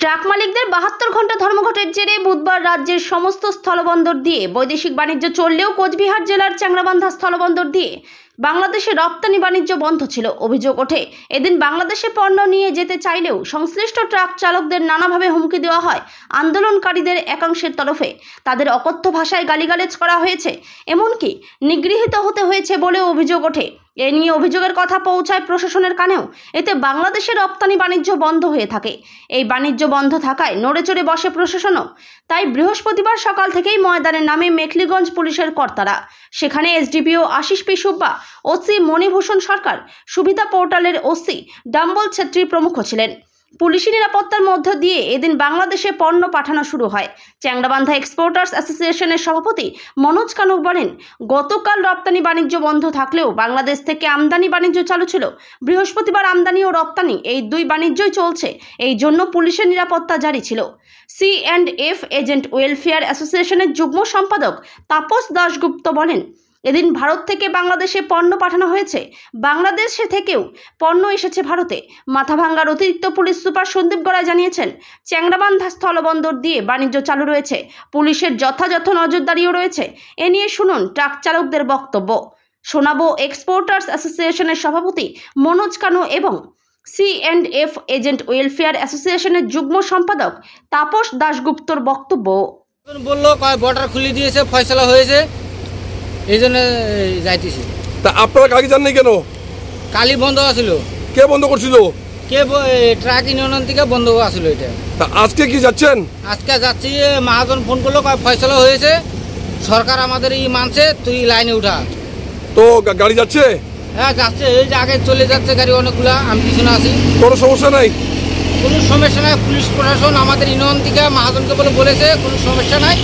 Truck মালিকদের 72 ঘন্টা ধর্মঘটের জেরে বুধবার রাজ্যের সমস্ত স্থলবন্দর দিয়ে বৈদেশিক বাণিজ্য চললেও কোচবিহার জেলার চ্যাংড়াবান্ধা স্থলবন্দর দিয়ে বাংলাদেশে রপ্তানি বাণিজ্য বন্ধ ছিল। অভিযোগ ওঠে, এদিন বাংলাদেশে পণ্য নিয়ে যেতে চাইলেও সংশ্লিষ্ট ট্রাক চালকদের নানাভাবে হুমকি দেওয়া হয়। আন্দোলনকারীদের একাংশের তরফে তাদের অকথ্য ভাষায় গালিগালাজ করা হয়েছে, এমনকি নিগৃহীত হতে হয়েছে বলেও অভিযোগ ওঠে। এ নিয়ে অভিযোগের কথা পৌঁছায় প্রশাসনের কানেও। এতে বাংলাদেশের রপ্তানি বাণিজ্য বন্ধ হয়ে থাকে। এই বাণিজ্য বন্ধ থাকায় নড়েচড়ে বসে প্রশাসনও। তাই বৃহস্পতিবার সকাল থেকেই ময়দানে নামে মেখলিগঞ্জ পুলিশের কর্তারা। সেখানে SDPO Ashis P Subba, OC Manibhushan Sarkar, সুবিধা পোর্টালের ওসি ডাম্বল ছেত্রী প্রমুখ ছিলেন। পুলিশি নিরাপত্তার মধ্য দিয়ে এদিন বাংলাদেশে পণ্য পাঠানো শুরু হয়। চ্যাংড়াবান্ধা এক্সপোর্টার্স অ্যাসোসিয়েশনের সভাপতি মনোজ কানুক বলেন, গতকাল রপ্তানি বাণিজ্য বন্ধ থাকলেও বাংলাদেশ থেকে আমদানি বাণিজ্য চালু ছিল। বৃহস্পতিবার আমদানি ও রপ্তানি এই দুই বাণিজ্যই চলছে, এই জন্য পুলিশের নিরাপত্তা জারি ছিল। C&F এজেন্ট ওয়েলফেয়ার অ্যাসোসিয়েশনের যুগ্ম সম্পাদক তাপস দাশগুপ্ত বলেন, এদিন ভারত থেকে বাংলাদেশে পণ্য পাঠানো হয়েছে, বাংলাদেশে থেকেও পণ্য এসেছে ভারতে। মাথাভাঙ্গার অতিরিক্ত পুলিশ সুপার সন্দীপ গড়াই জানিয়েছেন, চ্যাংড়াবান্ধা স্থলবন্দর দিয়ে বাণিজ্য চালু রয়েছে, পুলিশের যথাযথ নজরদারিও রয়েছে। এ নিয়ে শুনুন ট্রাক চালকদের বক্তব্য। শোনাবো এক্সপোর্টার্স অ্যাসোসিয়েশনের সভাপতি মনোজ কানু এবং C&F এজেন্ট ওয়েলফেয়ার অ্যাসোসিয়েশনের যুগ্ম সম্পাদক তাপস দাশগুপ্তর বক্তব্য। বললো বর্ডার খুলে দিয়েছে, ফয়সলা হয়েছে, এই জন্য যাইতেছি। তা আপনারা কালকে যাননি কেন? কালি বন্ধ আছিল। কে বন্ধ করছিল? কে ট্রাক ইউনিয়ন থেকে বন্ধ আছিল এটা। তা আজকে কি যাচ্ছেন? আজকে যাচ্ছি। মহাজন ফোন করলো, ফয়সলা হয়েছে, সরকার আমাদের মানছে, তুই লাইনে উঠা। তো গাড়ি যাচ্ছে? হ্যাঁ যাচ্ছে, এই যে আগে চলে যাচ্ছে গাড়ি অনেকগুলা, আমি পিছনে আছি। কোনো সমস্যা নাই? কোনো সমস্যা নাই। পুলিশ প্রশাসন আমাদের ইউনিয়ন থেকে মহাজনকে বলেছে কোনো সমস্যা নাই,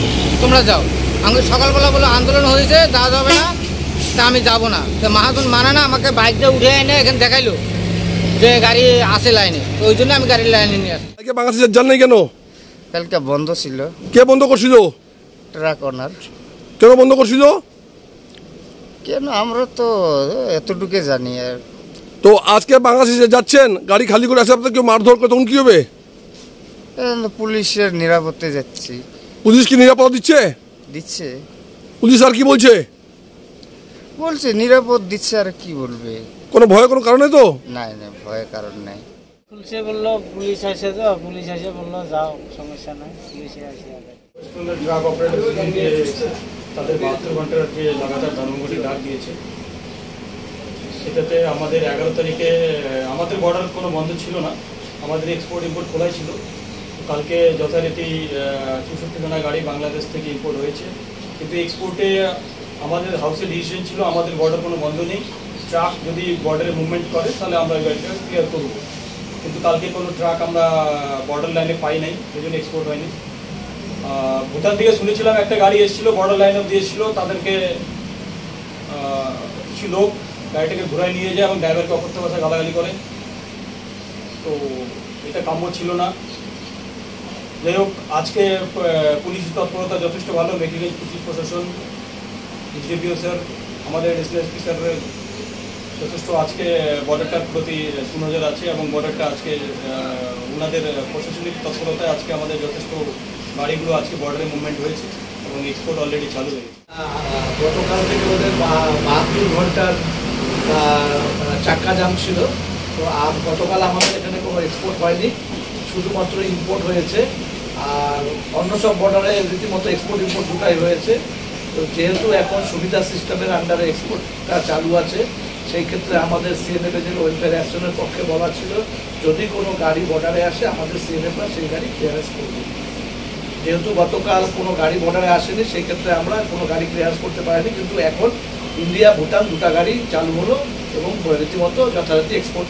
তোমরা যাও। আমাকে সকালবেলা বলে আন্দোলন হয়েছে, যাওয়া যাবে না, তা আমি যাবো না। তো মহাজন মানে না, আমাকে বাইকটা উঠে এনে এখানে দেখাইলো যে গাড়ি আছে লাইনে, ওই জন্য আমি গাড়ির লাইনে নিয়ে আসি। আজকে বাংলাদেশে যান নাই কেন? কালকে বন্ধ ছিল। কে বন্ধ করছিল? ট্রাক ওনার। কেন বন্ধ করছিল? কেন আমরা তো এতটুকু জানি। আর তো আজকে বাংলাদেশে যাচ্ছেন, গাড়ি খালি করে আসে, আপনার কেউ মারধর করে, তখন কি হবে? পুলিশের নিরাপত্তায় যাচ্ছি। পুলিশ কি নিরাপত্তা দিচ্ছে? পুলিশ আর কি বলছে? বলছে নিরাপদ দিচ্ছে, আর কি বলবে। কোনো ভয়ের কোনো কারণে তো নাই না, ভয়ের কারণ নাই। পুলিশে বললো, পুলিশ আসে তো, পুলিশ আসে বললো যাও, সমস্যা নাই। পুলিশে আসে ট্রাক অপারেটর তাদের 72 ঘন্টার যে লাগাতার ধর্মঘটে ডাক দিয়েছে, সেটাতে আমাদের 11 তারিখে আমাদের বর্ডার কোনো বন্ধ ছিল না, আমাদের এক্সপোর্ট ইম্পোর্ট খোলাই ছিল। কালকে যথারীতি 64 খানা গাড়ি বাংলাদেশ থেকে ইম্পোর্ট হয়েছে, কিন্তু এক্সপোর্টে আমাদের হাউসে ডিসিশন ছিল আমাদের বর্ডার কোনো বন্ধ নেই, ট্রাক যদি বর্ডারে মুভমেন্ট করে তাহলে আমরা ওই গাড়িটা ক্লিয়ার করব। কিন্তু কালকে কোনো ট্রাক আমরা বর্ডার লাইনে পাই নাই, সেই জন্য এক্সপোর্ট হয়নি। ভুটান থেকে শুনেছিলাম একটা গাড়ি এসেছিল, বর্ডার লাইন অব্দি এসেছিল, তাদেরকে কিছু লোক গাড়িটাকে ঘুরাই নিয়ে যায় এবং ড্রাইভারকে অকথ্য ভাষায় গালাগালি করে। তো এটা কাম্য ছিল না। যাই হোক, আজকে পুলিশ তৎপরতা যথেষ্ট ভালো। মেখলিগঞ্জ পুলিশ প্রশাসন, এসডিপিও স্যার, আমাদের এসপি স্যারের যথেষ্ট আজকে বর্ডারটার প্রতি সুনজর আছে এবং বর্ডারটা আজকে ওনাদের প্রশাসনিক তৎপরতায় আজকে আমাদের যথেষ্ট গাড়িগুলো আজকে বর্ডারে মুভমেন্ট হয়েছে এবং এক্সপোর্ট অলরেডি চালু হয়েছে। গতকাল থেকে ওদের 72 ঘন্টার চাক্কা জাম ছিল। তো আর গতকাল আমাদের এখানে কোনো এক্সপোর্ট হয়নি, শুধুমাত্র ইম্পোর্ট হয়েছে। আর অন্য সব বর্ডারে রীতিমতো এক্সপোর্ট ইম্পোর্ট দুটাই হয়েছে। তো যেহেতু এখন সুবিধা সিস্টেমের আন্ডারে এক্সপোর্টটা চালু আছে, সেই ক্ষেত্রে আমাদের C&F ওয়েলফেয়ার অ্যাসোসিয়েশনের পক্ষে বলা ছিল, যদি কোনো গাড়ি বর্ডারে আসে আমাদের C&Fরা সেই গাড়ি ক্লিয়ারেন্স করবে। যেহেতু গতকাল কোনো গাড়ি বর্ডারে আসেনি, সেই ক্ষেত্রে আমরা কোনো গাড়ি ক্লিয়ারেন্স করতে পারিনি। কিন্তু এখন ইন্ডিয়া ভুটান দুটা গাড়ি চালু হলো এবং রীতিমতো যথারীতি এক্সপোর্ট